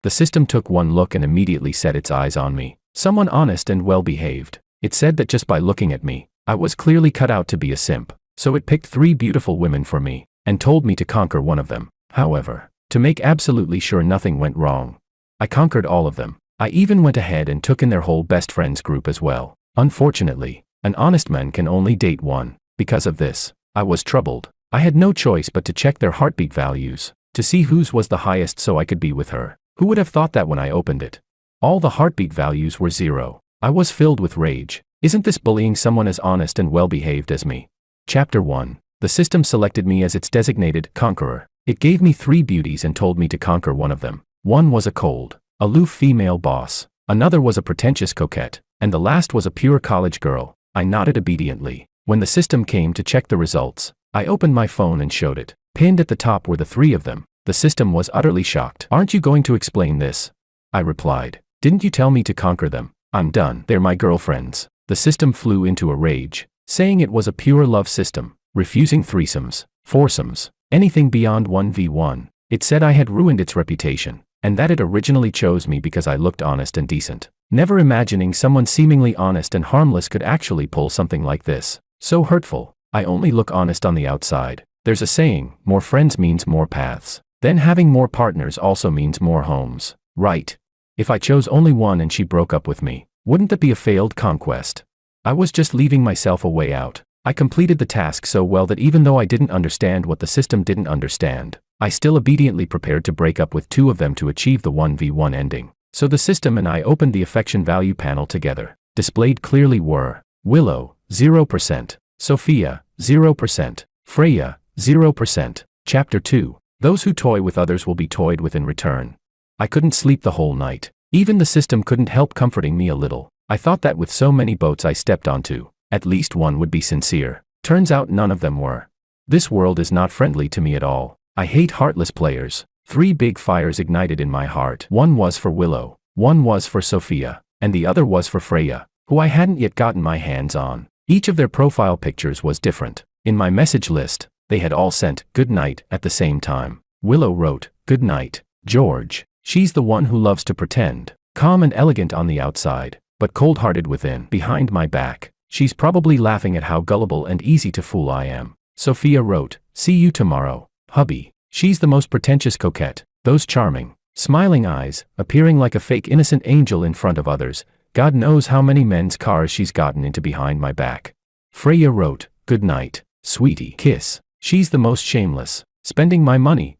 The system took one look and immediately set its eyes on me. Someone honest and well-behaved. It said that just by looking at me, I was clearly cut out to be a simp. So it picked 3 beautiful women for me, and told me to conquer one of them. However, to make absolutely sure nothing went wrong, I conquered all of them. I even went ahead and took in their whole best friends group as well. Unfortunately, an honest man can only date one. Because of this, I was troubled. I had no choice but to check their heartbeat values, to see whose was the highest so I could be with her. Who would have thought that when I opened it? All the heartbeat values were 0. I was filled with rage. Isn't this bullying someone as honest and well-behaved as me? Chapter 1. The system selected me as its designated conqueror. It gave me 3 beauties and told me to conquer one of them. One was a cold, aloof female boss. Another was a pretentious coquette. And the last was a pure college girl. I nodded obediently. When the system came to check the results, I opened my phone and showed it. Pinned at the top were the 3 of them. The system was utterly shocked. "Aren't you going to explain this?" I replied. "Didn't you tell me to conquer them? I'm done. They're my girlfriends." The system flew into a rage, saying it was a pure love system, refusing threesomes, foursomes, anything beyond 1v1. It said I had ruined its reputation, and that it originally chose me because I looked honest and decent. Never imagining someone seemingly honest and harmless could actually pull something like this. So hurtful. I only look honest on the outside. There's a saying, more friends means more paths. Then having more partners also means more homes. Right. If I chose only one and she broke up with me, wouldn't that be a failed conquest? I was just leaving myself a way out. I completed the task so well that even though I didn't understand what the system didn't understand, I still obediently prepared to break up with 2 of them to achieve the 1v1 ending. So the system and I opened the affection value panel together. Displayed clearly were Willow, 0%, Sophia, 0%, Freya, 0%. Chapter 2. Those who toy with others will be toyed with in return. I couldn't sleep the whole night. Even the system couldn't help comforting me a little. I thought that with so many boats I stepped onto, at least one would be sincere. Turns out none of them were. This world is not friendly to me at all. I hate heartless players. 3 big fires ignited in my heart. One was for Willow, one was for Sophia, and the other was for Freya, who I hadn't yet gotten my hands on. Each of their profile pictures was different. In my message list, they had all sent "good night" at the same time. Willow wrote, "Good night, George." She's the one who loves to pretend. Calm and elegant on the outside, but cold-hearted within. Behind my back, she's probably laughing at how gullible and easy to fool I am. Sophia wrote, "See you tomorrow, hubby." She's the most pretentious coquette. Those charming, smiling eyes, appearing like a fake innocent angel in front of others. God knows how many men's cars she's gotten into behind my back. Freya wrote, "Good night, sweetie, kiss." She's the most shameless, spending my money,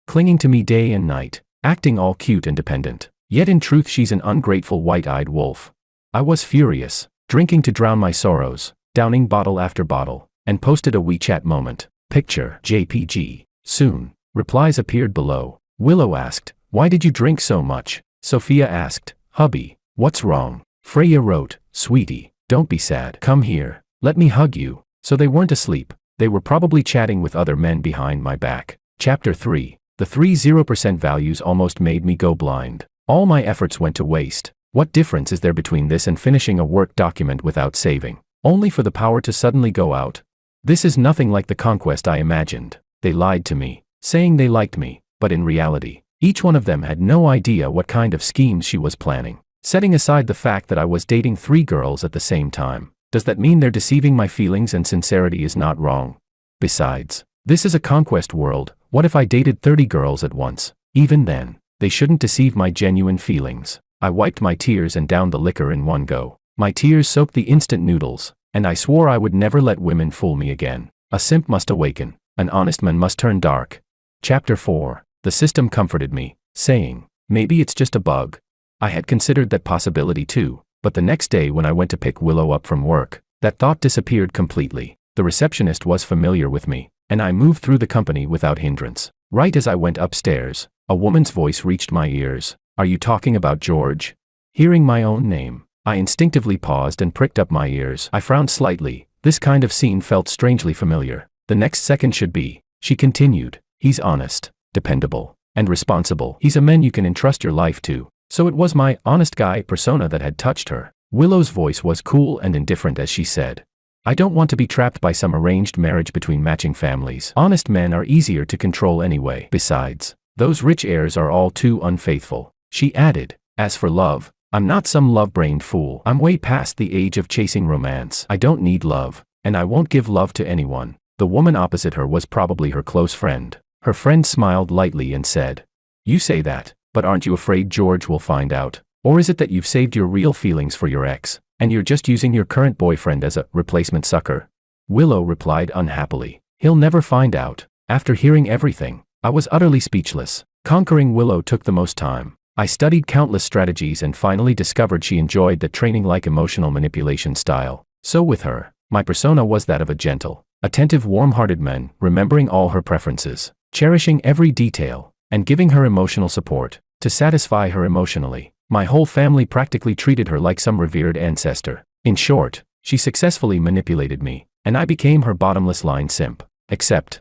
clinging to me day and night, acting all cute and dependent. Yet in truth she's an ungrateful white-eyed wolf. I was furious, drinking to drown my sorrows, downing bottle after bottle, and posted a WeChat moment. Picture, JPG. Soon, replies appeared below. Willow asked, "Why did you drink so much?" Sophia asked, "Hubby, what's wrong?" Freya wrote, "Sweetie, don't be sad. Come here, let me hug you." So they weren't asleep. They were probably chatting with other men behind my back. Chapter 3. The 3 0% values almost made me go blind. All my efforts went to waste. What difference is there between this and finishing a work document without saving, only for the power to suddenly go out? This is nothing like the conquest I imagined. They lied to me, saying they liked me, but in reality, each one of them had no idea what kind of schemes she was planning. Setting aside the fact that I was dating 3 girls at the same time, does that mean they're deceiving my feelings and sincerity is not wrong? Besides, this is a conquest world. What if I dated 30 girls at once? Even then, they shouldn't deceive my genuine feelings. I wiped my tears and downed the liquor in one go. My tears soaked the instant noodles, and I swore I would never let women fool me again. A simp must awaken. An honest man must turn dark. Chapter 4. The system comforted me, saying, "Maybe it's just a bug." I had considered that possibility too, but the next day when I went to pick Willow up from work, that thought disappeared completely. The receptionist was familiar with me, and I moved through the company without hindrance. Right as I went upstairs, a woman's voice reached my ears. "Are you talking about George?" Hearing my own name, I instinctively paused and pricked up my ears. I frowned slightly. This kind of scene felt strangely familiar. The next second should be. She continued, "He's honest, dependable, and responsible. He's a man you can entrust your life to." So it was my honest guy persona that had touched her. Willow's voice was cool and indifferent as she said, "I don't want to be trapped by some arranged marriage between matching families. Honest men are easier to control anyway. Besides, Those rich heirs are all too unfaithful. She added, as for love, I'm not some love-brained fool. I'm way past the age of chasing romance. I don't need love, and I won't give love to anyone. The woman opposite her was probably her close friend. Her friend smiled lightly and said, "You say that, but aren't you afraid George will find out? Or is it that you've saved your real feelings for your ex, and you're just using your current boyfriend as a replacement sucker?" Willow replied unhappily, "He'll never find out." After hearing everything, I was utterly speechless. Conquering Willow took the most time. I studied countless strategies and finally discovered she enjoyed the training-like emotional manipulation style. So with her, my persona was that of a gentle, attentive, warm-hearted man, remembering all her preferences, cherishing every detail, and giving her emotional support to satisfy her emotionally. My whole family practically treated her like some revered ancestor. In short, she successfully manipulated me, and I became her bottomless line simp. Except,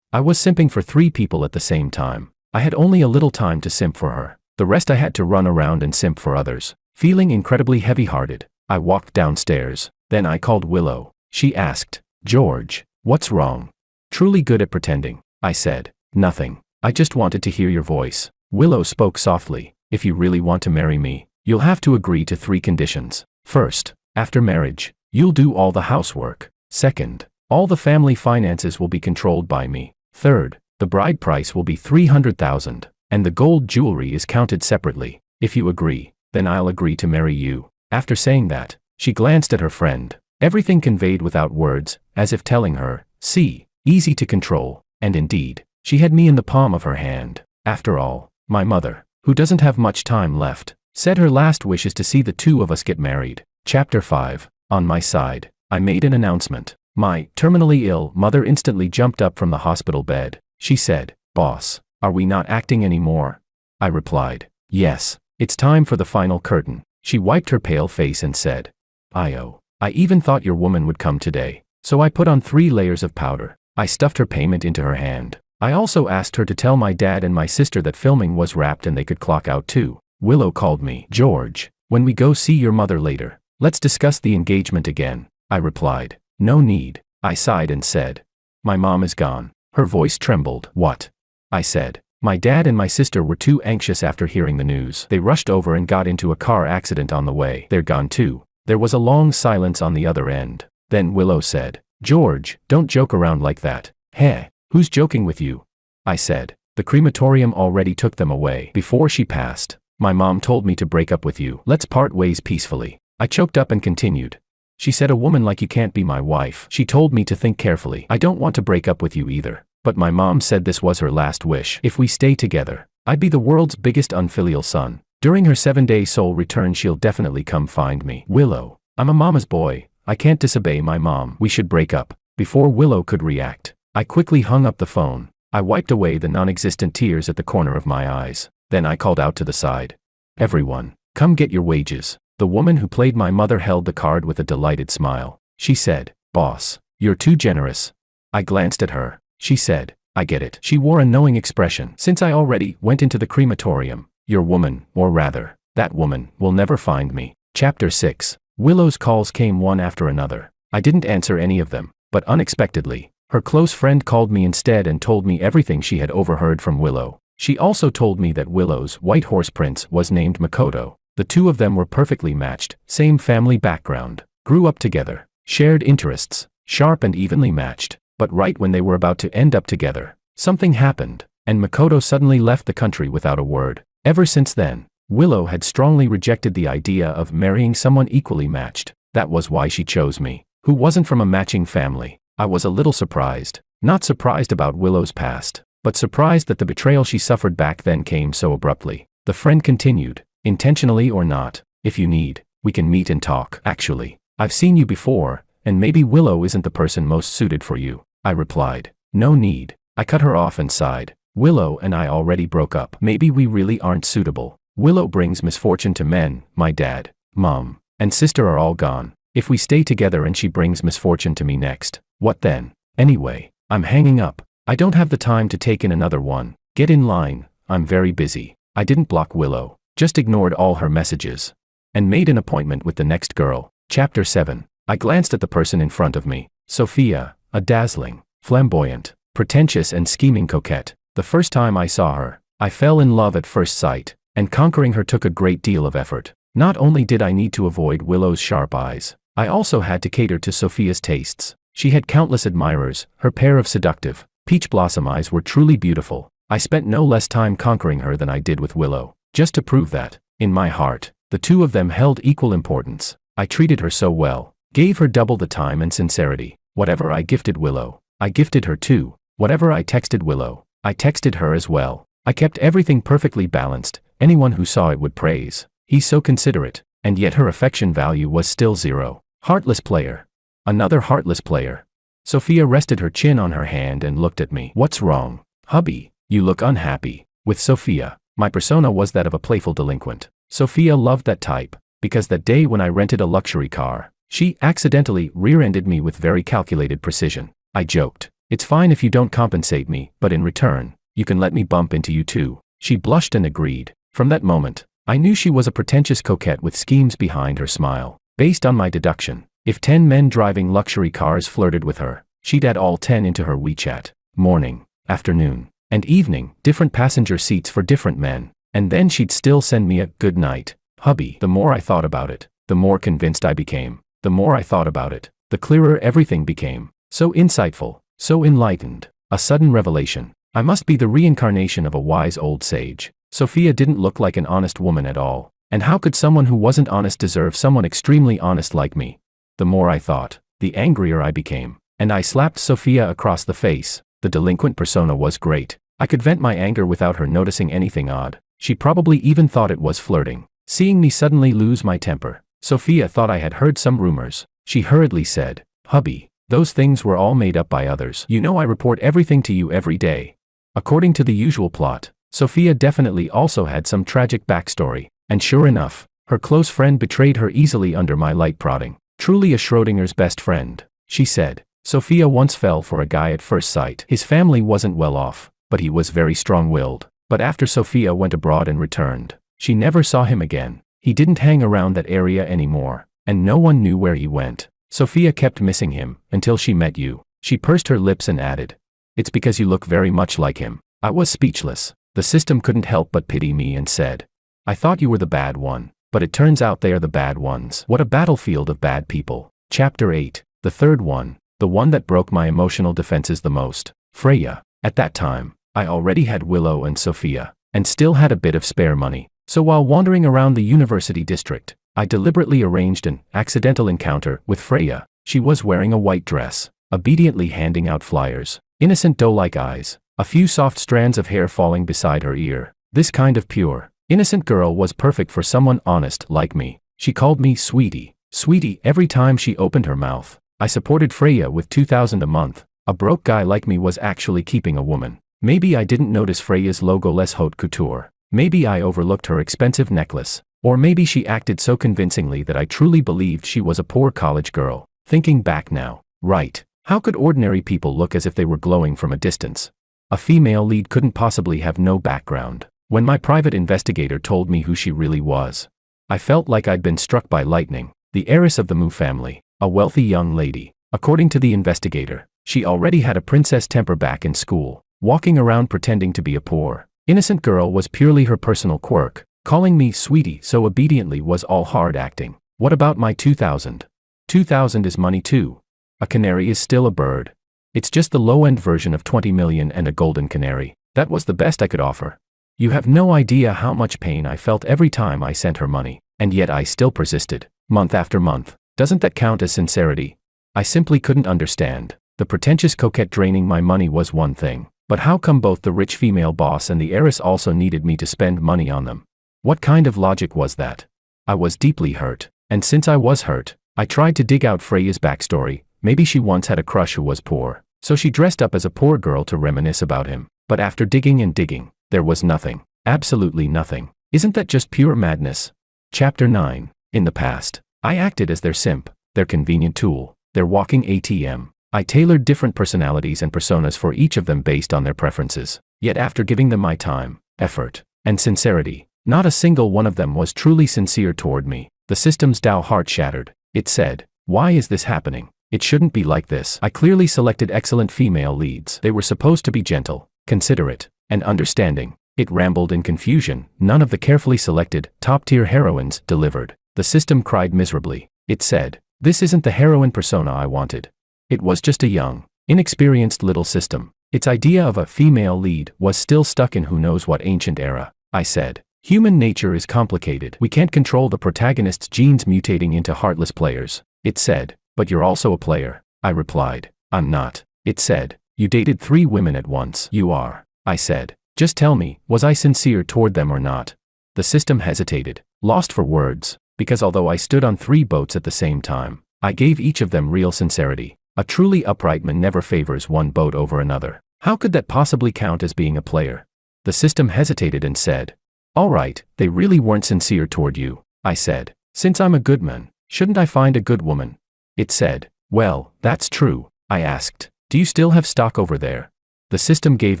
I was simping for 3 people at the same time. I had only a little time to simp for her. The rest I had to run around and simp for others. Feeling incredibly heavy-hearted, I walked downstairs. Then I called Willow. She asked, "George, what's wrong?" "Truly good at pretending," I said. "Nothing. I just wanted to hear your voice." Willow spoke softly. "If you really want to marry me, you'll have to agree to 3 conditions. First, after marriage, you'll do all the housework. Second, all the family finances will be controlled by me. Third, the bride price will be $300,000, and the gold jewelry is counted separately. If you agree, then I'll agree to marry you." After saying that, she glanced at her friend. Everything conveyed without words, as if telling her, "See, easy to control." And indeed, she had me in the palm of her hand. After all, my mother, who doesn't have much time left, said her last wish is to see the 2 of us get married. Chapter 5. On my side, I made an announcement. My terminally ill mother instantly jumped up from the hospital bed. She said, "Boss, are we not acting anymore?" I replied, "Yes, it's time for the final curtain." She wiped her pale face and said, I even thought your woman would come today." So I put on 3 layers of powder. I stuffed her payment into her hand. I also asked her to tell my dad and my sister that filming was wrapped and they could clock out too. Willow called me. "George, when we go see your mother later, let's discuss the engagement again." I replied, "No need." I sighed and said, "My mom is gone." Her voice trembled. "What?" I said, "My dad and my sister were too anxious after hearing the news. They rushed over and got into a car accident on the way. They're gone too." There was a long silence on the other end. Then Willow said, "George, don't joke around like that." "Heh, who's joking with you?" I said, "The crematorium already took them away before she passed. My mom told me to break up with you. Let's part ways peacefully." I choked up and continued. "She said a woman like you can't be my wife. She told me to think carefully. I don't want to break up with you either. But my mom said this was her last wish. If we stay together, I'd be the world's biggest unfilial son. During her 7-day soul return she'll definitely come find me." "Willow, I'm a mama's boy. I can't disobey my mom. We should break up." Before Willow could react, I quickly hung up the phone. I wiped away the non-existent tears at the corner of my eyes. Then I called out to the side, "Everyone, come get your wages." The woman who played my mother held the card with a delighted smile. She said, "Boss, you're too generous." I glanced at her. She said, "I get it." She wore a knowing expression. "Since I already went into the crematorium, your woman, or rather, that woman, will never find me." Chapter 6. Willow's calls came one after another. I didn't answer any of them, but unexpectedly, her close friend called me instead and told me everything she had overheard from Willow. She also told me that Willow's white horse prince was named Makoto. The 2 of them were perfectly matched, same family background, grew up together, shared interests, sharp and evenly matched. But right when they were about to end up together, something happened, and Makoto suddenly left the country without a word. Ever since then, Willow had strongly rejected the idea of marrying someone equally matched. That was why she chose me, who wasn't from a matching family. I was a little surprised. Not surprised about Willow's past, but surprised that the betrayal she suffered back then came so abruptly. The friend continued, "Intentionally or not, if you need, we can meet and talk. Actually, I've seen you before, and maybe Willow isn't the person most suited for you." I replied, "No need." I cut her off and sighed. "Willow and I already broke up. Maybe we really aren't suitable. Willow brings misfortune to men. My dad, mom, and sister are all gone. If we stay together and she brings misfortune to me next, what then? Anyway, I'm hanging up. I don't have the time to take in another one. Get in line, I'm very busy." I didn't block Willow, just ignored all her messages, and made an appointment with the next girl. Chapter 7. I glanced at the person in front of me. Sophia, a dazzling, flamboyant, pretentious and scheming coquette. The first time I saw her, I fell in love at first sight, and conquering her took a great deal of effort. Not only did I need to avoid Willow's sharp eyes, I also had to cater to Sophia's tastes. She had countless admirers, her pair of seductive, peach blossom eyes were truly beautiful. I spent no less time conquering her than I did with Willow, just to prove that, in my heart, the two of them held equal importance. I treated her so well, gave her double the time and sincerity. Whatever I gifted Willow, I gifted her too. Whatever I texted Willow, I texted her as well. I kept everything perfectly balanced. Anyone who saw it would praise. He's so considerate, and yet her affection value was still 0. Heartless player. Another heartless player. Sophia rested her chin on her hand and looked at me. What's wrong, hubby? You look unhappy. With Sophia, my persona was that of a playful delinquent. Sophia loved that type, because that day when I rented a luxury car, she accidentally rear-ended me with very calculated precision. I joked, "It's fine if you don't compensate me, but in return, you can let me bump into you too." She blushed and agreed. From that moment, I knew she was a pretentious coquette with schemes behind her smile. Based on my deduction, if 10 men driving luxury cars flirted with her, she'd add all 10 into her WeChat. Morning, afternoon, and evening, different passenger seats for different men. And then she'd still send me a "good night, hubby." The more I thought about it, the more convinced I became. The more I thought about it, the clearer everything became. So insightful, so enlightened. A sudden revelation. I must be the reincarnation of a wise old sage. Sophia didn't look like an honest woman at all. And how could someone who wasn't honest deserve someone extremely honest like me? The more I thought, the angrier I became. And I slapped Sophia across the face. The delinquent persona was great. I could vent my anger without her noticing anything odd. She probably even thought it was flirting. Seeing me suddenly lose my temper, Sophia thought I had heard some rumors. She hurriedly said, "Hubby, those things were all made up by others. You know I report everything to you every day." According to the usual plot, Sophia definitely also had some tragic backstory, and sure enough, her close friend betrayed her easily under my light prodding. Truly a Schrodinger's best friend, she said. Sophia once fell for a guy at first sight. His family wasn't well off, but he was very strong-willed. But after Sophia went abroad and returned, she never saw him again. He didn't hang around that area anymore, and no one knew where he went. Sophia kept missing him, until she met you. She pursed her lips and added, "It's because you look very much like him." I was speechless. The system couldn't help but pity me and said, "I thought you were the bad one, but it turns out they are the bad ones." What a battlefield of bad people. Chapter 8, the third one, the one that broke my emotional defenses the most. Freya. At that time, I already had Willow and Sophia, and still had a bit of spare money. So while wandering around the university district, I deliberately arranged an accidental encounter with Freya. She was wearing a white dress, obediently handing out flyers, innocent doe-like eyes, a few soft strands of hair falling beside her ear. This kind of pure, innocent girl was perfect for someone honest like me. She called me sweetie, sweetie every time she opened her mouth. I supported Freya with $2,000 a month. A broke guy like me was actually keeping a woman. Maybe I didn't notice Freya's logo Les Haute Couture. Maybe I overlooked her expensive necklace. Or maybe she acted so convincingly that I truly believed she was a poor college girl. Thinking back now, right, how could ordinary people look as if they were glowing from a distance? A female lead couldn't possibly have no background. When my private investigator told me who she really was, I felt like I'd been struck by lightning. The heiress of the Mu family, a wealthy young lady. According to the investigator, she already had a princess temper back in school. Walking around pretending to be a poor, innocent girl was purely her personal quirk. Calling me sweetie so obediently was all hard acting. What about my 2,000? 2,000 is money too. A canary is still a bird. It's just the low-end version of 20 million and a golden canary. That was the best I could offer. You have no idea how much pain I felt every time I sent her money, and yet I still persisted, month after month. Doesn't that count as sincerity? I simply couldn't understand. The pretentious coquette draining my money was one thing. But how come both the rich female boss and the heiress also needed me to spend money on them? What kind of logic was that? I was deeply hurt, and since I was hurt, I tried to dig out Freya's backstory. Maybe she once had a crush who was poor, so she dressed up as a poor girl to reminisce about him. But after digging and digging, there was nothing. Absolutely nothing. Isn't that just pure madness? Chapter 9. In the past, I acted as their simp, their convenient tool, their walking ATM. I tailored different personalities and personas for each of them based on their preferences. Yet after giving them my time, effort, and sincerity, not a single one of them was truly sincere toward me. The system's Tao heart shattered. It said, "Why is this happening? It shouldn't be like this." I clearly selected excellent female leads. They were supposed to be gentle, considerate, and understanding. It rambled in confusion. None of the carefully selected, top-tier heroines delivered. The system cried miserably. It said, "This isn't the heroine persona I wanted." It was just a young, inexperienced little system. Its idea of a female lead was still stuck in who knows what ancient era. I said, "Human nature is complicated. We can't control the protagonist's genes mutating into heartless players." It said, "But you're also a player." I replied, "I'm not." It said, "You dated 3 women at once." "You are." I said, "Just tell me, was I sincere toward them or not?" The system hesitated, lost for words, because although I stood on 3 boats at the same time, I gave each of them real sincerity. A truly upright man never favors one boat over another. How could that possibly count as being a player? The system hesitated and said, "All right, they really weren't sincere toward you." I said, "Since I'm a good man, shouldn't I find a good woman?" It said, "Well, that's true." I asked, "Do you still have stock over there?" The system gave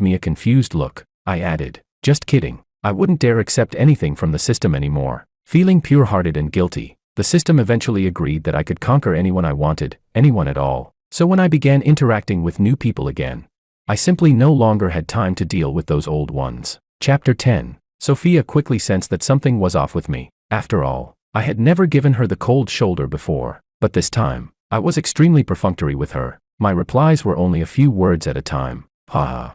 me a confused look. I added, "Just kidding." I wouldn't dare accept anything from the system anymore. Feeling pure-hearted and guilty, the system eventually agreed that I could conquer anyone I wanted, anyone at all. So when I began interacting with new people again, I simply no longer had time to deal with those old ones. Chapter 10. Sophia quickly sensed that something was off with me. After all, I had never given her the cold shoulder before, but this time, I was extremely perfunctory with her. My replies were only a few words at a time. Haha.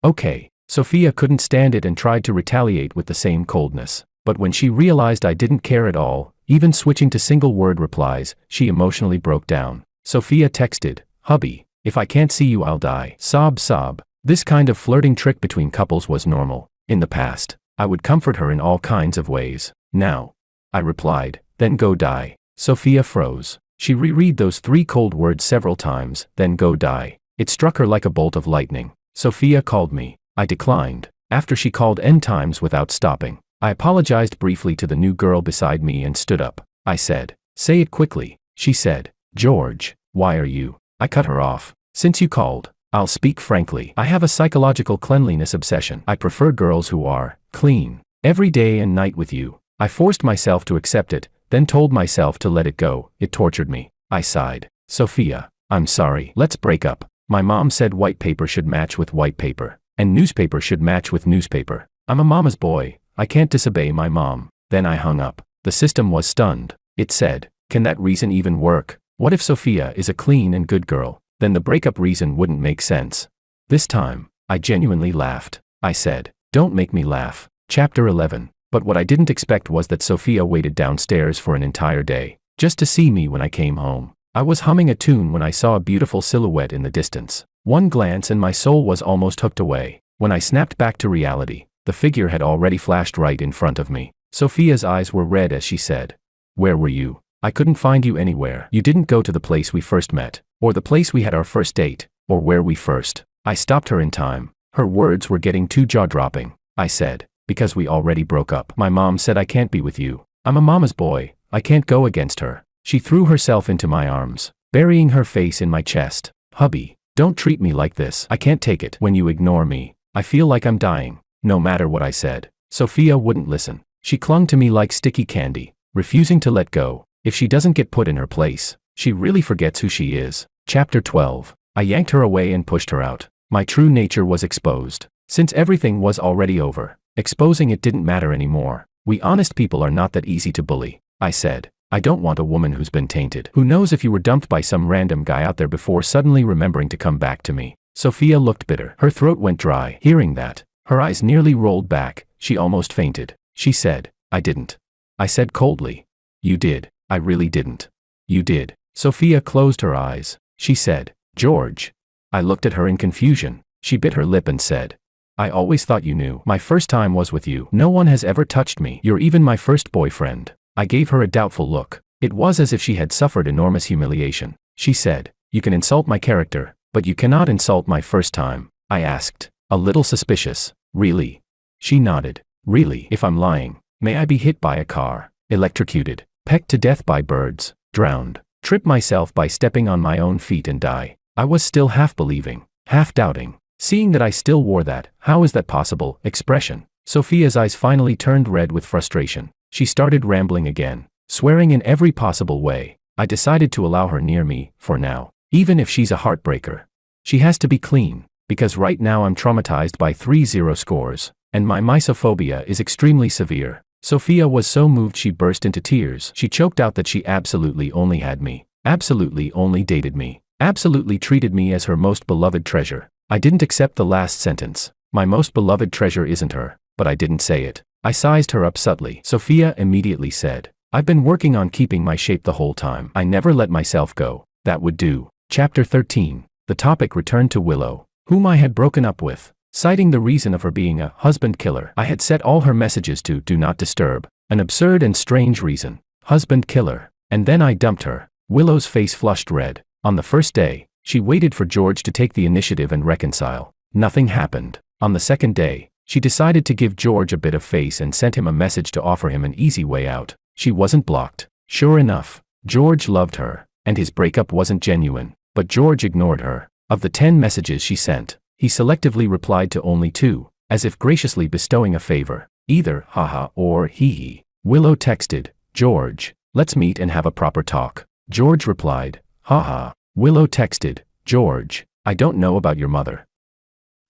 Okay. Sophia couldn't stand it and tried to retaliate with the same coldness. But when she realized I didn't care at all, even switching to single-word replies, she emotionally broke down. Sophia texted, "Hubby, if I can't see you I'll die." Sob sob. This kind of flirting trick between couples was normal. In the past, I would comfort her in all kinds of ways. Now, I replied, "Then go die." Sophia froze. She reread those 3 cold words several times, "Then go die." It struck her like a bolt of lightning. Sophia called me. I declined. After she called n times without stopping, I apologized briefly to the new girl beside me and stood up. I said, "Say it quickly." She said, "George, why are you?" I cut her off. "Since you called, I'll speak frankly. I have a psychological cleanliness obsession. I prefer girls who are clean every day and night with you." I forced myself to accept it, then told myself to let it go. It tortured me. I sighed. "Sophia, I'm sorry. Let's break up. My mom said white paper should match with white paper, and newspaper should match with newspaper. I'm a mama's boy. I can't disobey my mom." Then I hung up. The system was stunned. It said, "Can that reason even work? What if Sophia is a clean and good girl? Then the breakup reason wouldn't make sense." This time, I genuinely laughed. I said, "Don't make me laugh." Chapter 11. But what I didn't expect was that Sophia waited downstairs for an entire day, just to see me when I came home. I was humming a tune when I saw a beautiful silhouette in the distance. One glance and my soul was almost hooked away. When I snapped back to reality, the figure had already flashed right in front of me. Sophia's eyes were red as she said, "Where were you? I couldn't find you anywhere. You didn't go to the place we first met, or the place we had our first date, or where we first." I stopped her in time. Her words were getting too jaw-dropping. I said, "Because we already broke up. My mom said I can't be with you. I'm a mama's boy. I can't go against her." She threw herself into my arms, burying her face in my chest. "Hubby, don't treat me like this. I can't take it when you ignore me. I feel like I'm dying." No matter what I said, Sophia wouldn't listen. She clung to me like sticky candy, refusing to let go. If she doesn't get put in her place, she really forgets who she is. Chapter 12. I yanked her away and pushed her out. My true nature was exposed. Since everything was already over, exposing it didn't matter anymore. We honest people are not that easy to bully. I said, "I don't want a woman who's been tainted. Who knows if you were dumped by some random guy out there before suddenly remembering to come back to me." Sophia looked bitter. Her throat went dry. Hearing that, her eyes nearly rolled back. She almost fainted. She said, "I didn't." I said coldly, "You did." "I really didn't." "You did." Sophia closed her eyes. She said, "George." I looked at her in confusion. She bit her lip and said, "I always thought you knew. My first time was with you. No one has ever touched me. You're even my first boyfriend." I gave her a doubtful look. It was as if she had suffered enormous humiliation. She said, "You can insult my character, but you cannot insult my first time." I asked, a little suspicious, "Really?" She nodded. "Really? If I'm lying, may I be hit by a car, electrocuted, pecked to death by birds, drowned, trip myself by stepping on my own feet and die?" I was still half believing, half doubting. Seeing that I still wore that "how is that possible" expression, Sophia's eyes finally turned red with frustration. She started rambling again, swearing in every possible way. I decided to allow her near me, for now. Even if she's a heartbreaker, she has to be clean. because right now I'm traumatized by 3-0 scores, and my misophobia is extremely severe. Sophia was so moved she burst into tears. She choked out that she absolutely only had me, absolutely only dated me, absolutely treated me as her most beloved treasure. I didn't accept the last sentence. My most beloved treasure isn't her, but I didn't say it. I sized her up subtly. Sophia immediately said, I've been working on keeping my shape the whole time. I never let myself go. That would do. Chapter 13. The topic returned to Willow, whom I had broken up with. Citing the reason of her being a husband killer, I had set all her messages to do not disturb. An absurd and strange reason. Husband killer. And then I dumped her. Willow's face flushed red. On the first day, she waited for George to take the initiative and reconcile. Nothing happened. On the second day, she decided to give George a bit of face and sent him a message to offer him an easy way out. She wasn't blocked. Sure enough, George loved her, and his breakup wasn't genuine, but George ignored her. Of the 10 messages she sent, he selectively replied to only 2, as if graciously bestowing a favor, either haha or hee. Willow texted, George, let's meet and have a proper talk. George replied, haha. Willow texted, George, I don't know about your mother.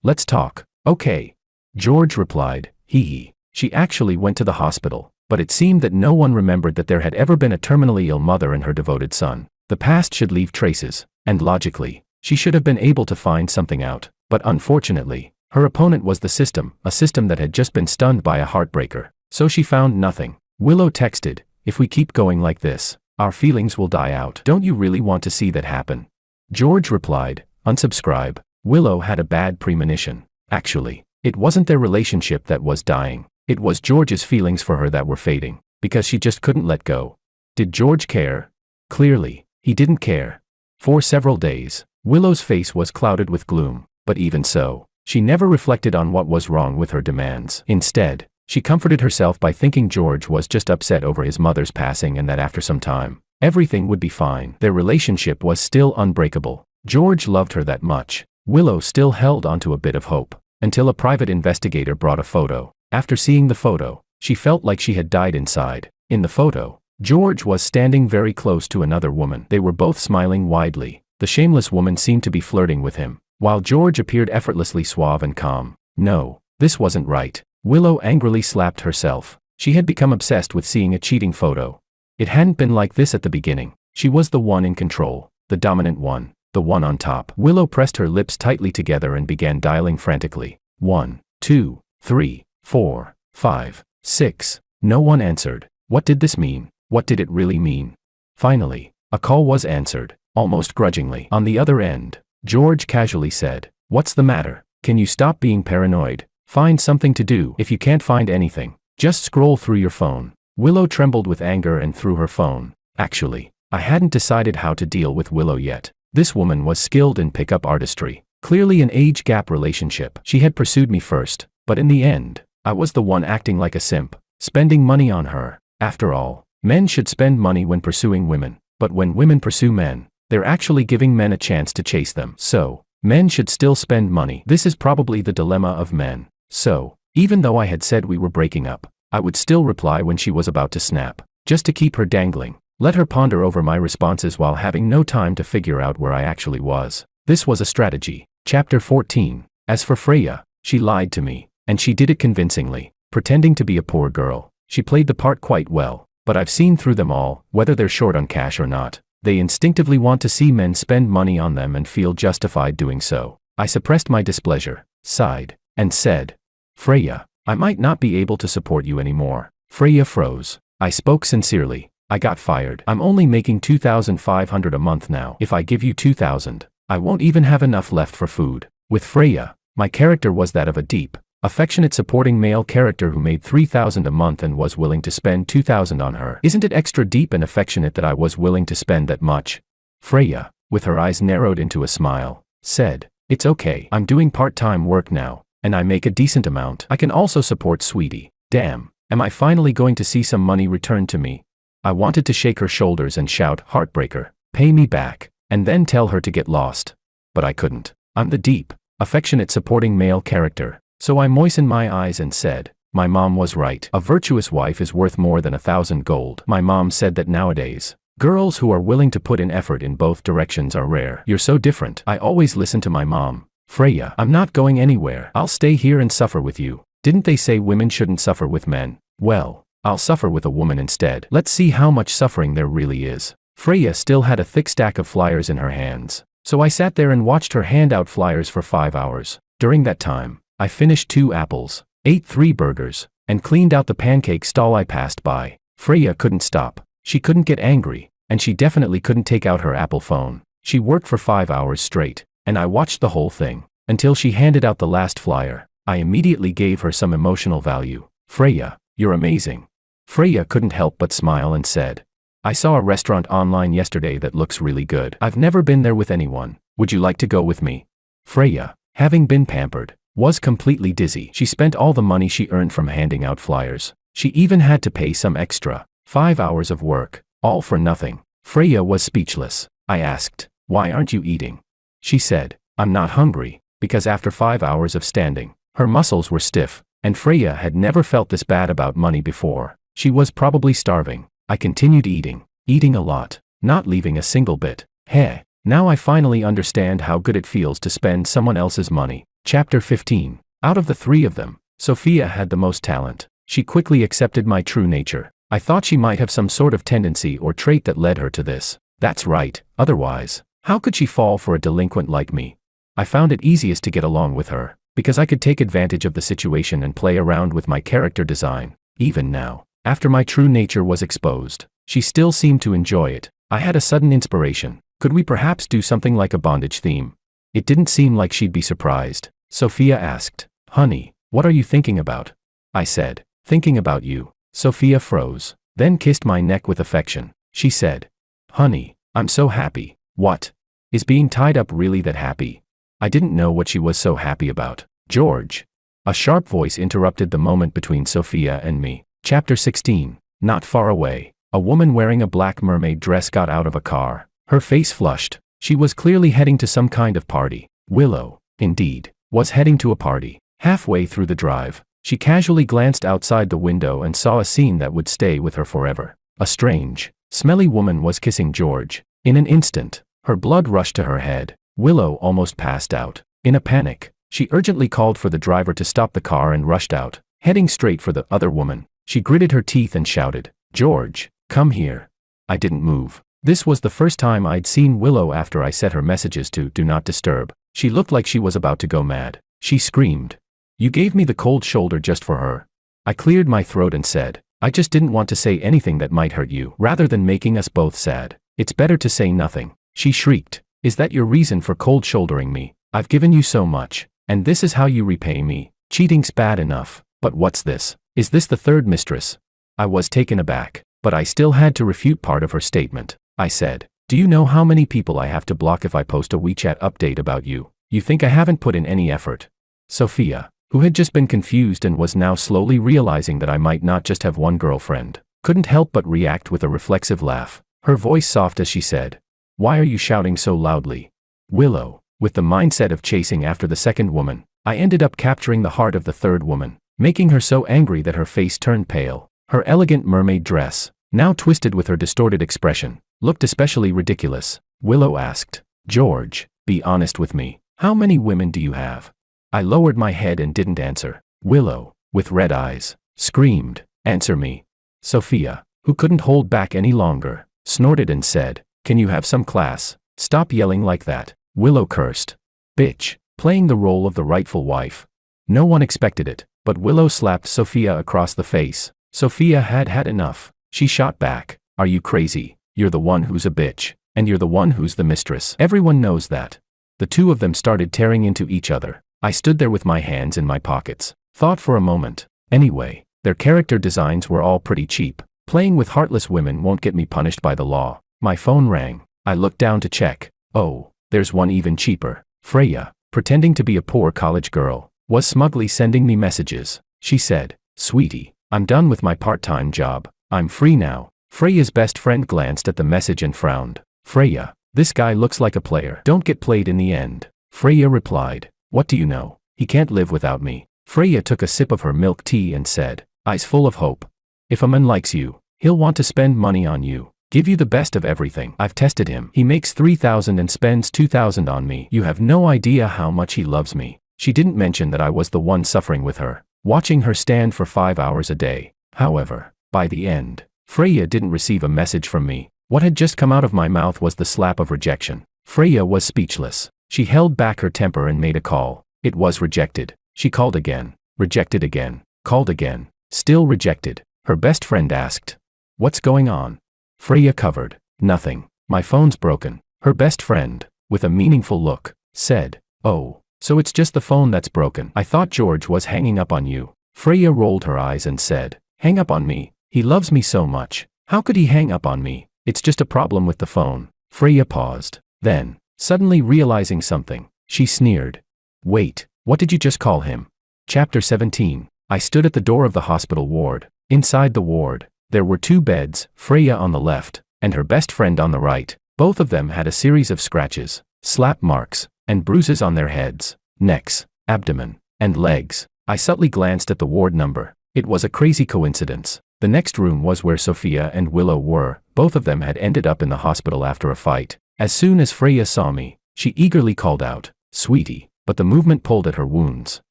Let's talk. Okay. George replied, hee. She actually went to the hospital, but it seemed that no one remembered that there had ever been a terminally ill mother and her devoted son. The past should leave traces, and logically, she should have been able to find something out. But unfortunately, her opponent was the system, a system that had just been stunned by a heartbreaker. So she found nothing. Willow texted, if we keep going like this, our feelings will die out. Don't you really want to see that happen? George replied, unsubscribe. Willow had a bad premonition. Actually, it wasn't their relationship that was dying. It was George's feelings for her that were fading, because she just couldn't let go. Did George care? Clearly, he didn't care. For several days, Willow's face was clouded with gloom. But even so, she never reflected on what was wrong with her demands. Instead, she comforted herself by thinking George was just upset over his mother's passing and that after some time, everything would be fine. Their relationship was still unbreakable. George loved her that much. Willow still held onto a bit of hope, until a private investigator brought a photo. After seeing the photo, she felt like she had died inside. In the photo, George was standing very close to another woman. They were both smiling widely. The shameless woman seemed to be flirting with him, while George appeared effortlessly suave and calm. No, this wasn't right. Willow angrily slapped herself. She had become obsessed with seeing a cheating photo. It hadn't been like this at the beginning. She was the one in control, the dominant one, the one on top. Willow pressed her lips tightly together and began dialing frantically. 1, 2, 3, 4, 5, 6. No one answered. What did this mean? What did it really mean? Finally, a call was answered, almost grudgingly. On the other end, George casually said, what's the matter? Can you stop being paranoid? Find something to do. If you can't find anything, just scroll through your phone. Willow trembled with anger and threw her phone. Actually, I hadn't decided how to deal with Willow yet. This woman was skilled in pickup artistry. Clearly an age gap relationship. She had pursued me first, but in the end, I was the one acting like a simp, spending money on her. After all, men should spend money when pursuing women, but when women pursue men, they're actually giving men a chance to chase them. So, men should still spend money. This is probably the dilemma of men. So, even though I had said we were breaking up, I would still reply when she was about to snap, just to keep her dangling. Let her ponder over my responses while having no time to figure out where I actually was. This was a strategy. Chapter 14. As for Freya, she lied to me, and she did it convincingly. Pretending to be a poor girl, she played the part quite well, but I've seen through them all, whether they're short on cash or not. They instinctively want to see men spend money on them and feel justified doing so. I suppressed my displeasure, sighed, and said, Freya, I might not be able to support you anymore. Freya froze. I spoke sincerely. I got fired. I'm only making $2,500 a month now. If I give you $2,000, I won't even have enough left for food. With Freya, my character was that of a deep, affectionate supporting male character who made $3,000 a month and was willing to spend $2,000 on her. Isn't it extra deep and affectionate that I was willing to spend that much? Freya, with her eyes narrowed into a smile, said, it's okay. I'm doing part-time work now, and I make a decent amount. I can also support Sweetie. Damn, am I finally going to see some money returned to me? I wanted to shake her shoulders and shout, heartbreaker, pay me back, and then tell her to get lost. But I couldn't. I'm the deep, affectionate supporting male character. So I moistened my eyes and said, my mom was right. A virtuous wife is worth more than 1,000 gold. My mom said that nowadays, girls who are willing to put in effort in both directions are rare. You're so different. I always listen to my mom. Freya, I'm not going anywhere. I'll stay here and suffer with you. Didn't they say women shouldn't suffer with men? Well, I'll suffer with a woman instead. Let's see how much suffering there really is. Freya still had a thick stack of flyers in her hands, so I sat there and watched her hand out flyers for 5 hours. During that time, I finished 2 apples, ate 3 burgers, and cleaned out the pancake stall I passed by. Freya couldn't stop. She couldn't get angry, and she definitely couldn't take out her Apple phone. She worked for 5 hours straight, and I watched the whole thing, until she handed out the last flyer. I immediately gave her some emotional value. Freya, you're amazing. Freya couldn't help but smile and said, I saw a restaurant online yesterday that looks really good. I've never been there with anyone. Would you like to go with me? Freya, having been pampered, was completely dizzy. She spent all the money she earned from handing out flyers. She even had to pay some extra. 5 hours of work, all for nothing. Freya was speechless. I asked, why aren't you eating? She said, I'm not hungry, because after 5 hours of standing, her muscles were stiff, and Freya had never felt this bad about money before. She was probably starving. I continued eating a lot, not leaving a single bit. Heh, now I finally understand how good it feels to spend someone else's money. Chapter 15. Out of the 3 of them, Sophia had the most talent. She quickly accepted my true nature. I thought she might have some sort of tendency or trait that led her to this. That's right, otherwise, how could she fall for a delinquent like me? I found it easiest to get along with her, because I could take advantage of the situation and play around with my character design. Even now, after my true nature was exposed, she still seemed to enjoy it. I had a sudden inspiration. Could we perhaps do something like a bondage theme? It didn't seem like she'd be surprised. Sophia asked, honey, what are you thinking about? I said, thinking about you. Sophia froze, then kissed my neck with affection. She said, honey, I'm so happy. What? Is being tied up really that happy? I didn't know what she was so happy about. George. A sharp voice interrupted the moment between Sophia and me. Chapter 16. Not far away, a woman wearing a black mermaid dress got out of a car. Her face flushed. She was clearly heading to some kind of party. Willow, indeed, was heading to a party. Halfway through the drive, she casually glanced outside the window and saw a scene that would stay with her forever. A strange, smelly woman was kissing George. In an instant, her blood rushed to her head. Willow almost passed out. In a panic, she urgently called for the driver to stop the car and rushed out, heading straight for the other woman. She gritted her teeth and shouted, George, come here. I didn't move. This was the first time I'd seen Willow after I set her messages to Do Not Disturb. She looked like she was about to go mad. She screamed. You gave me the cold shoulder just for her. I cleared my throat and said, I just didn't want to say anything that might hurt you. Rather than making us both sad, it's better to say nothing. She shrieked. Is that your reason for cold shouldering me? I've given you so much, and this is how you repay me. Cheating's bad enough, but what's this? Is this the third mistress? I was taken aback, but I still had to refute part of her statement. I said, do you know how many people I have to block if I post a WeChat update about you? You think I haven't put in any effort? Sophia, who had just been confused and was now slowly realizing that I might not just have one girlfriend, couldn't help but react with a reflexive laugh, her voice soft as she said, why are you shouting so loudly? Willow, with the mindset of chasing after the second woman, I ended up capturing the heart of the third woman, making her so angry that her face turned pale. Her elegant mermaid dress, now twisted with her distorted expression, looked especially ridiculous. Willow asked, George, be honest with me. How many women do you have? I lowered my head and didn't answer. Willow, with red eyes, screamed, answer me. Sophia, who couldn't hold back any longer, snorted and said, can you have some class? Stop yelling like that. Willow cursed. Bitch, playing the role of the rightful wife. No one expected it, but Willow slapped Sophia across the face. Sophia had had enough. She shot back. Are you crazy? You're the one who's a bitch, and you're the one who's the mistress. Everyone knows that. The two of them started tearing into each other. I stood there with my hands in my pockets, thought for a moment. Anyway, their character designs were all pretty cheap. Playing with heartless women won't get me punished by the law. My phone rang. I looked down to check. Oh, there's one even cheaper. Freya, pretending to be a poor college girl, was smugly sending me messages. She said, sweetie, I'm done with my part-time job. I'm free now. Freya's best friend glanced at the message and frowned. Freya, this guy looks like a player. Don't get played in the end. Freya replied, what do you know? He can't live without me. Freya took a sip of her milk tea and said, eyes full of hope. If a man likes you, he'll want to spend money on you. Give you the best of everything. I've tested him. He makes 3,000 and spends 2,000 on me. You have no idea how much he loves me. She didn't mention that I was the one suffering with her, watching her stand for 5 hours a day. However, by the end, Freya didn't receive a message from me. What had just come out of my mouth was the slap of rejection. Freya was speechless. She held back her temper and made a call. It was rejected. She called again, rejected again, called again, still rejected. Her best friend asked, "What's going on?" Freya covered, "Nothing. My phone's broken." Her best friend, with a meaningful look, said, "Oh, so it's just the phone that's broken. I thought George was hanging up on you." Freya rolled her eyes and said, "Hang up on me? He loves me so much. How could he hang up on me? It's just a problem with the phone." Freya paused. Then, suddenly realizing something, she sneered. "Wait, what did you just call him?" Chapter 17. I stood at the door of the hospital ward. Inside the ward, there were 2 beds, Freya on the left, and her best friend on the right. Both of them had a series of scratches, slap marks, and bruises on their heads, necks, abdomen, and legs. I subtly glanced at the ward number. It was a crazy coincidence. The next room was where Sophia and Willow were. Both of them had ended up in the hospital after a fight. As soon as Freya saw me, she eagerly called out, "Sweetie," but the movement pulled at her wounds,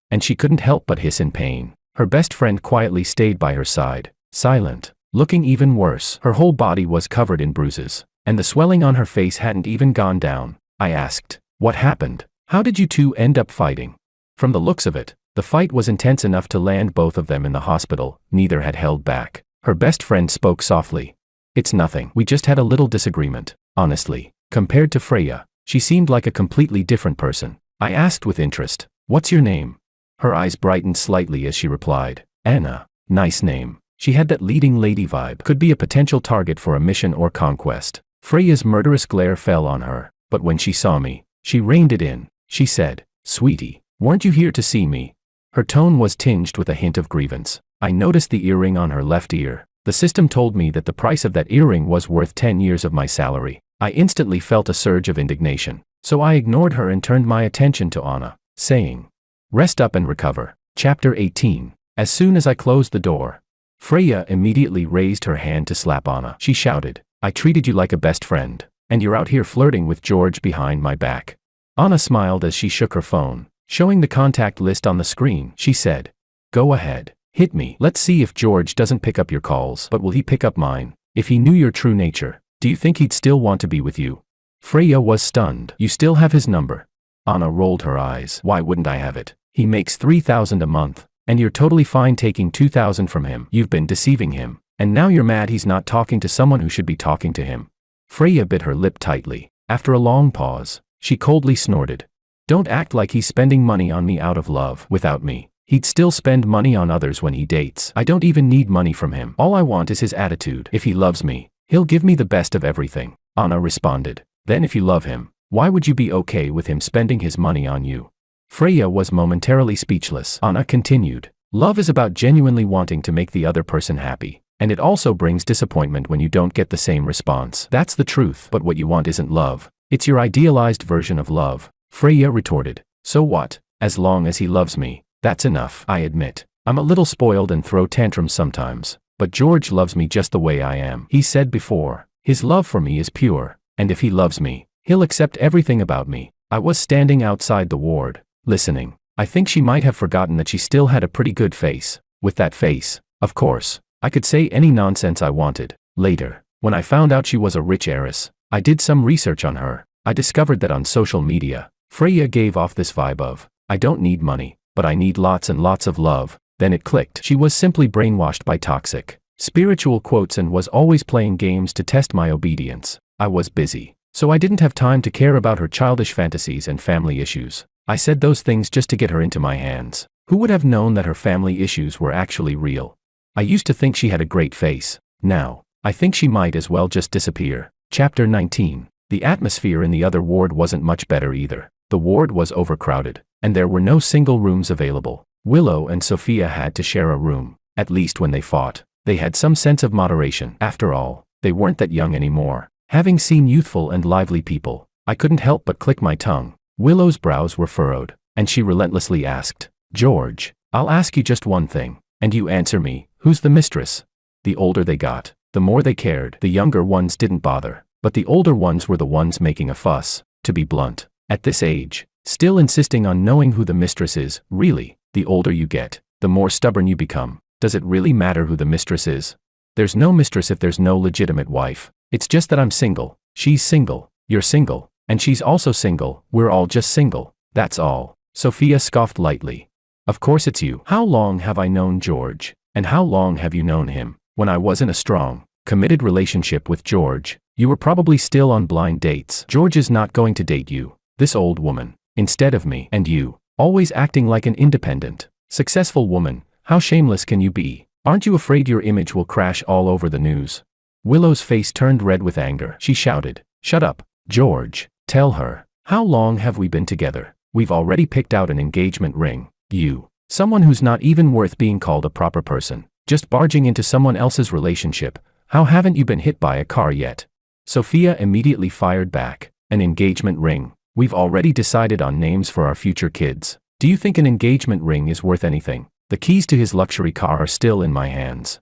and she couldn't help but hiss in pain. Her best friend quietly stayed by her side, silent, looking even worse. Her whole body was covered in bruises, and the swelling on her face hadn't even gone down. I asked, "What happened? How did you two end up fighting?" From the looks of it, the fight was intense enough to land both of them in the hospital. Neither had held back. Her best friend spoke softly. "It's nothing. We just had a little disagreement." Honestly, compared to Freya, she seemed like a completely different person. I asked with interest, "What's your name?" Her eyes brightened slightly as she replied, "Anna." Nice name. She had that leading lady vibe. Could be a potential target for a mission or conquest. Freya's murderous glare fell on her, but when she saw me, she reined it in. She said, "Sweetie, weren't you here to see me?" Her tone was tinged with a hint of grievance. I noticed the earring on her left ear. The system told me that the price of that earring was worth 10 years of my salary. I instantly felt a surge of indignation, so I ignored her and turned my attention to Anna, saying, "Rest up and recover." Chapter 18. As soon as I closed the door, Freya immediately raised her hand to slap Anna. She shouted, "I treated you like a best friend, and you're out here flirting with George behind my back." Anna smiled as she shook her phone, showing the contact list on the screen. She said, "Go ahead, hit me. Let's see if George doesn't pick up your calls. But will he pick up mine? If he knew your true nature, do you think he'd still want to be with you?" Freya was stunned. "You still have his number?" Anna rolled her eyes. "Why wouldn't I have it? He makes 3,000 a month, and you're totally fine taking 2,000 from him. You've been deceiving him, and now you're mad he's not talking to someone who should be talking to him." Freya bit her lip tightly. After a long pause, she coldly snorted, "Don't act like he's spending money on me out of love. Without me, he'd still spend money on others when he dates. I don't even need money from him. All I want is his attitude. If he loves me, he'll give me the best of everything." Anna responded, "Then if you love him, why would you be okay with him spending his money on you?" Freya was momentarily speechless. Anna continued, "Love is about genuinely wanting to make the other person happy, and it also brings disappointment when you don't get the same response. That's the truth. But what you want isn't love. It's your idealized version of love." Freya retorted, "So what? As long as he loves me, that's enough." I admit, I'm a little spoiled and throw tantrums sometimes, but George loves me just the way I am. He said before, his love for me is pure, and if he loves me, he'll accept everything about me. I was standing outside the ward, listening. I think she might have forgotten that she still had a pretty good face. With that face, of course, I could say any nonsense I wanted. Later, when I found out she was a rich heiress, I did some research on her. I discovered that on social media, Freya gave off this vibe of, "I don't need money, but I need lots and lots of love." Then it clicked. She was simply brainwashed by toxic spiritual quotes and was always playing games to test my obedience. I was busy, so I didn't have time to care about her childish fantasies and family issues. I said those things just to get her into my hands. Who would have known that her family issues were actually real? I used to think she had a great face. Now, I think she might as well just disappear. Chapter 19. The atmosphere in the other ward wasn't much better either. The ward was overcrowded, and there were no single rooms available. Willow and Sophia had to share a room. At least when they fought, they had some sense of moderation. After all, they weren't that young anymore. Having seen youthful and lively people, I couldn't help but click my tongue. Willow's brows were furrowed, and she relentlessly asked, "George, I'll ask you just one thing, and you answer me, who's the mistress?" The older they got, The more they cared, the younger ones didn't bother. But the older ones were the ones making a fuss, to be blunt. At this age, still insisting on knowing who the mistress is, really, the older you get, the more stubborn you become. Does it really matter who the mistress is? There's no mistress if there's no legitimate wife. It's just that I'm single, she's single, you're single, and she's also single, we're all just single, that's all. Sophia scoffed lightly. Of course it's you. How long have I known George? And how long have you known him? When I was in a strong, committed relationship with George, you were probably still on blind dates. George is not going to date you, this old woman, instead of me. And you, always acting like an independent, successful woman, how shameless can you be? Aren't you afraid your image will crash all over the news? Willow's face turned red with anger. She shouted, "Shut up, George, tell her. How long have we been together? We've already picked out an engagement ring. You, someone who's not even worth being called a proper person, just barging into someone else's relationship. How haven't you been hit by a car yet?" Sophia immediately fired back. An engagement ring. We've already decided on names for our future kids. Do you think an engagement ring is worth anything? The keys to his luxury car are still in my hands.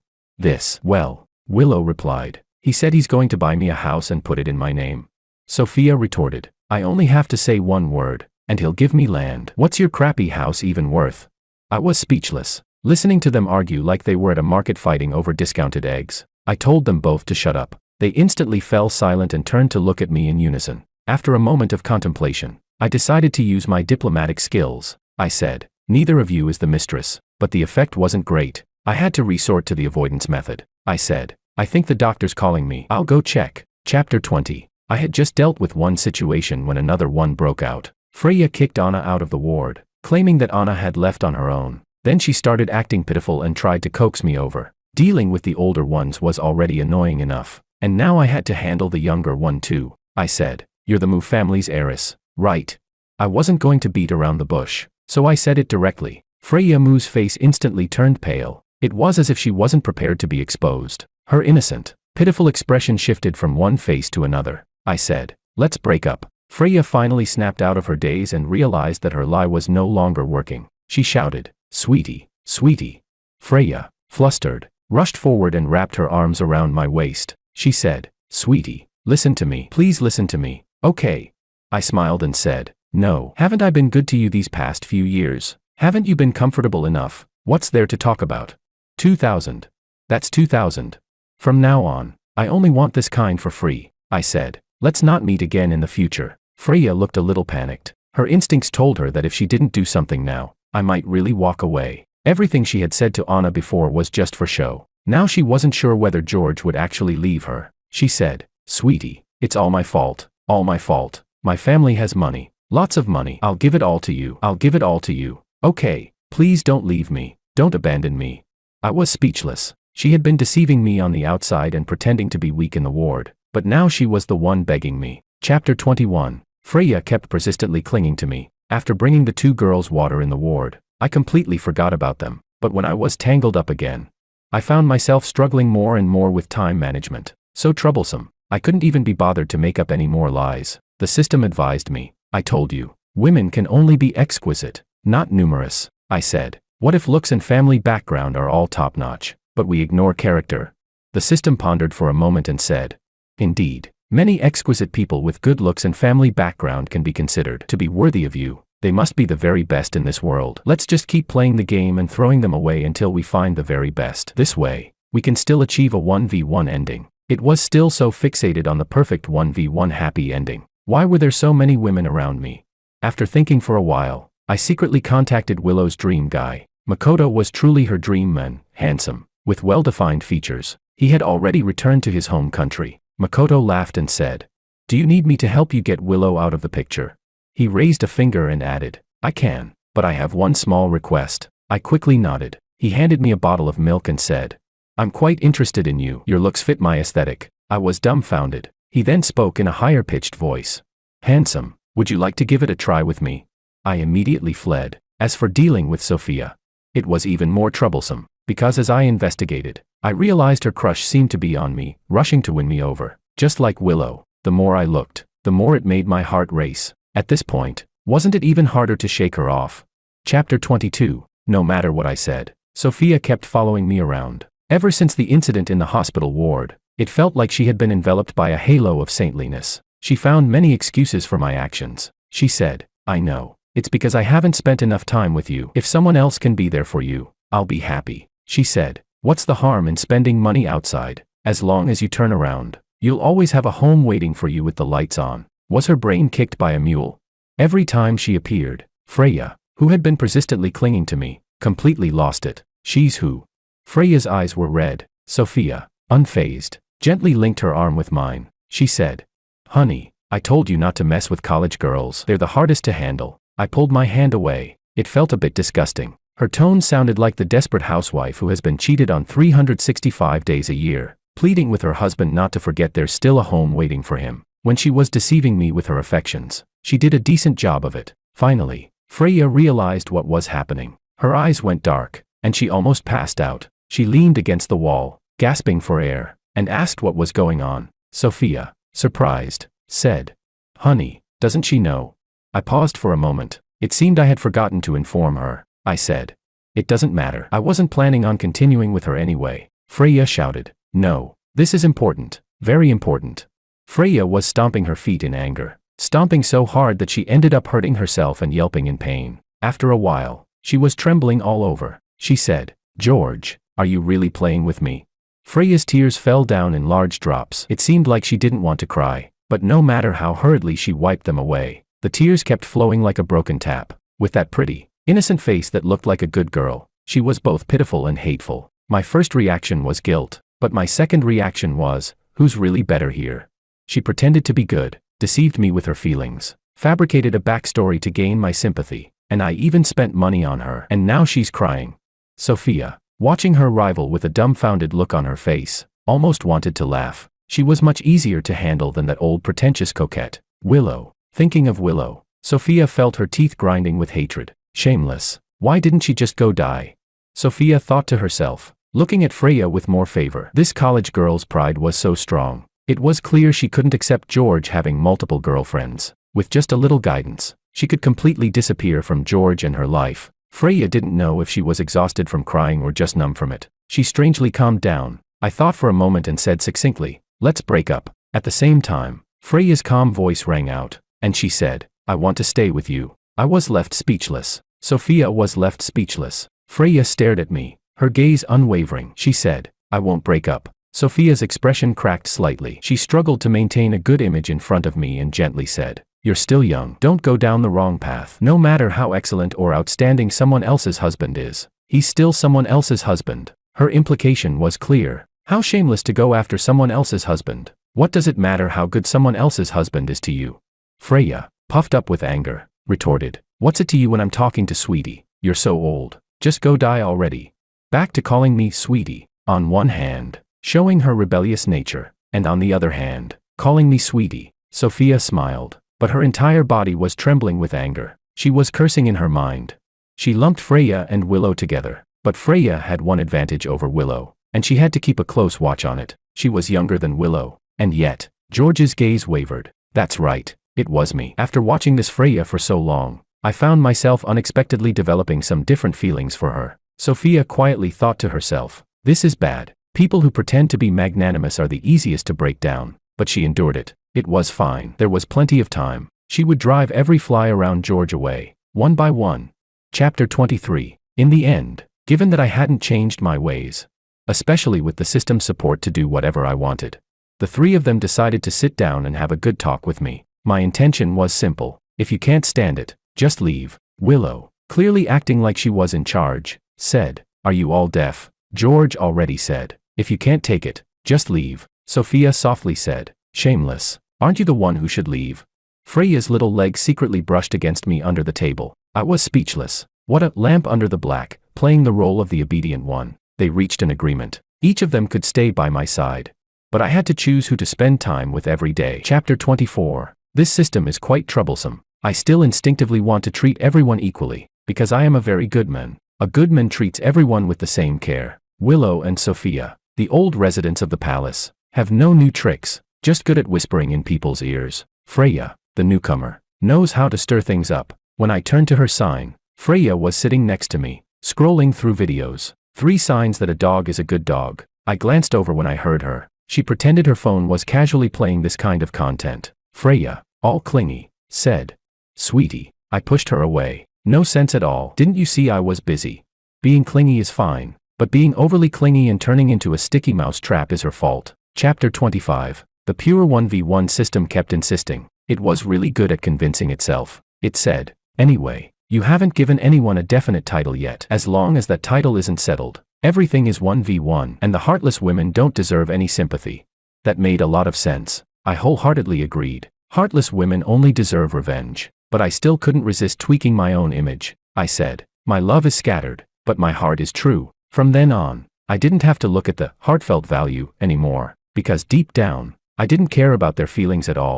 Well, Willow replied. He said he's going to buy me a house and put it in my name. Sophia retorted, I only have to say one word, and he'll give me land. What's your crappy house even worth? I was speechless, listening to them argue like they were at a market fighting over discounted eggs. I told them both to shut up. They instantly fell silent and turned to look at me in unison. After a moment of contemplation, I decided to use my diplomatic skills. I said, neither of you is the mistress, but the effect wasn't great. I had to resort to the avoidance method. I said, I think the doctor's calling me. I'll go check. Chapter 20. I had just dealt with one situation when another one broke out. Freya kicked Anna out of the ward, claiming that Anna had left on her own. Then she started acting pitiful and tried to coax me over. Dealing with the older ones was already annoying enough, and now I had to handle the younger one too. I said, you're the Moo family's heiress, right? I wasn't going to beat around the bush, so I said it directly. Freya Moo's face instantly turned pale. It was as if she wasn't prepared to be exposed. Her innocent, pitiful expression shifted from one face to another. I said, let's break up. Freya finally snapped out of her daze and realized that her lie was no longer working. She shouted, sweetie, sweetie. Freya, flustered, rushed forward and wrapped her arms around my waist. She said, sweetie, listen to me. Please listen to me, okay? I smiled and said, no. Haven't I been good to you these past few years? Haven't you been comfortable enough? What's there to talk about? 2,000. That's 2,000. From now on, I only want this kind for free. I said, let's not meet again in the future. Freya looked a little panicked. Her instincts told her that if she didn't do something now, I might really walk away. Everything she had said to Anna before was just for show. Now she wasn't sure whether George would actually leave her. She said, sweetie, it's all my fault. All my fault. My family has money. Lots of money. I'll give it all to you. I'll give it all to you. Okay, please don't leave me. Don't abandon me. I was speechless. She had been deceiving me on the outside and pretending to be weak in the ward, but now she was the one begging me. Chapter 21. Freya kept persistently clinging to me. After bringing the two girls water in the ward, I completely forgot about them, but when I was tangled up again, I found myself struggling more and more with time management. So troublesome, I couldn't even be bothered to make up any more lies. The system advised me. I told you, women can only be exquisite, not numerous. I said, what if looks and family background are all top-notch, but we ignore character? The system pondered for a moment and said, indeed, many exquisite people with good looks and family background can be considered to be worthy of you. They must be the very best in this world. Let's just keep playing the game and throwing them away until we find the very best. This way, we can still achieve a 1v1 ending. It was still so fixated on the perfect 1v1 happy ending. Why were there so many women around me? After thinking for a while, I secretly contacted Willow's dream guy. Makoto was truly her dream man, handsome, with well-defined features. He had already returned to his home country. Makoto laughed and said, do you need me to help you get Willow out of the picture? He raised a finger and added, I can, but I have one small request. I quickly nodded. He handed me a bottle of milk and said, I'm quite interested in you. Your looks fit my aesthetic. I was dumbfounded. He then spoke in a higher-pitched voice. Handsome, would you like to give it a try with me? I immediately fled. As for dealing with Sophia, it was even more troublesome, because as I investigated, I realized her crush seemed to be on me, rushing to win me over. Just like Willow, the more I looked, the more it made my heart race. At this point, wasn't it even harder to shake her off? Chapter 22. No matter what I said, Sophia kept following me around. Ever since the incident in the hospital ward, It felt like she had been enveloped by a halo of saintliness. She found many excuses for my actions. She said, I know. It's because I haven't spent enough time with you. If someone else can be there for you, I'll be happy. She said, what's the harm in spending money outside? As long as you turn around, you'll always have a home waiting for you with the lights on. Was her brain kicked by a mule? Every time she appeared, Freya, who had been persistently clinging to me, completely lost it. She's who? Freya's eyes were red. Sophia, unfazed, gently linked her arm with mine. She said, honey, I told you not to mess with college girls. They're the hardest to handle. I pulled my hand away. It felt a bit disgusting. Her tone sounded like the desperate housewife who has been cheated on 365 days a year, pleading with her husband not to forget there's still a home waiting for him. When she was deceiving me with her affections, she did a decent job of it. Finally, Freya realized what was happening. Her eyes went dark, and she almost passed out. She leaned against the wall, gasping for air, and asked what was going on. Sophia, surprised, said, honey, doesn't she know? I paused for a moment. It seemed I had forgotten to inform her. I said, it doesn't matter. I wasn't planning on continuing with her anyway. Freya shouted, no, this is important, very important. Freya was stomping her feet in anger, stomping so hard that she ended up hurting herself and yelping in pain. After a while, she was trembling all over. She said, George, are you really playing with me? Freya's tears fell down in large drops. It seemed like she didn't want to cry, but no matter how hurriedly she wiped them away, the tears kept flowing like a broken tap. With that pretty, innocent face that looked like a good girl, she was both pitiful and hateful. My first reaction was guilt, but my second reaction was, who's really better here? She pretended to be good, deceived me with her feelings, fabricated a backstory to gain my sympathy, and I even spent money on her, and now she's crying. Sophia, watching her rival with a dumbfounded look on her face, almost wanted to laugh. She was much easier to handle than that old pretentious coquette, Willow. Thinking of Willow, Sophia felt her teeth grinding with hatred. Shameless. Why didn't she just go die? Sophia thought to herself, looking at Freya with more favor. This college girl's pride was so strong. It was clear she couldn't accept George having multiple girlfriends. With just a little guidance, she could completely disappear from George and her life. Freya didn't know if she was exhausted from crying or just numb from it. She strangely calmed down. I thought for a moment and said succinctly, let's break up. At the same time, Freya's calm voice rang out, and she said, I want to stay with you. I was left speechless. Sophia was left speechless. Freya stared at me, her gaze unwavering. She said, I won't break up. Sophia's expression cracked slightly. She struggled to maintain a good image in front of me and gently said, you're still young. Don't go down the wrong path. No matter how excellent or outstanding someone else's husband is, he's still someone else's husband. Her implication was clear. How shameless to go after someone else's husband. What does it matter how good someone else's husband is to you? Freya, puffed up with anger, retorted, what's it to you when I'm talking to Sweetie? You're so old. Just go die already. Back to calling me Sweetie. On one hand, showing her rebellious nature, and on the other hand, calling me Sweetie. Sophia smiled, but her entire body was trembling with anger. She was cursing in her mind. She lumped Freya and Willow together, but Freya had one advantage over Willow, and she had to keep a close watch on it. She was younger than Willow, and yet, George's gaze wavered. That's right, it was me. After watching this Freya for so long, I found myself unexpectedly developing some different feelings for her. Sophia quietly thought to herself, this is bad. People who pretend to be magnanimous are the easiest to break down, but she endured it. It was fine. There was plenty of time. She would drive every fly around George away, one by one. Chapter 23. In the end, given that I hadn't changed my ways, especially with the system's support to do whatever I wanted, the three of them decided to sit down and have a good talk with me. My intention was simple. If you can't stand it, just leave. Willow, clearly acting like she was in charge, said, are you all deaf? George already said, if you can't take it, just leave. Sophia softly said, shameless, aren't you the one who should leave? Freya's little leg secretly brushed against me under the table. I was speechless. What a lamp under the black, playing the role of the obedient one. They reached an agreement. Each of them could stay by my side. But I had to choose who to spend time with every day. Chapter 24. This system is quite troublesome. I still instinctively want to treat everyone equally, because I am a very good man. A good man treats everyone with the same care. Willow and Sophia, the old residents of the palace, have no new tricks, just good at whispering in people's ears. Freya, the newcomer, knows how to stir things up. When I turned to her sign, Freya was sitting next to me, scrolling through videos. 3 signs that a dog is a good dog. I glanced over when I heard her. She pretended her phone was casually playing this kind of content. Freya, all clingy, said. Sweetie, I pushed her away. No sense at all. Didn't you see I was busy? Being clingy is fine, but being overly clingy and turning into a sticky mouse trap is her fault. Chapter 25. The pure 1v1 system kept insisting. It was really good at convincing itself. It said, anyway, you haven't given anyone a definite title yet. As long as that title isn't settled, everything is 1v1 and the heartless women don't deserve any sympathy. That made a lot of sense. I wholeheartedly agreed. Heartless women only deserve revenge. But I still couldn't resist tweaking my own image. I said, my love is scattered, but my heart is true. From then on, I didn't have to look at the heartfelt value anymore, because deep down, I didn't care about their feelings at all.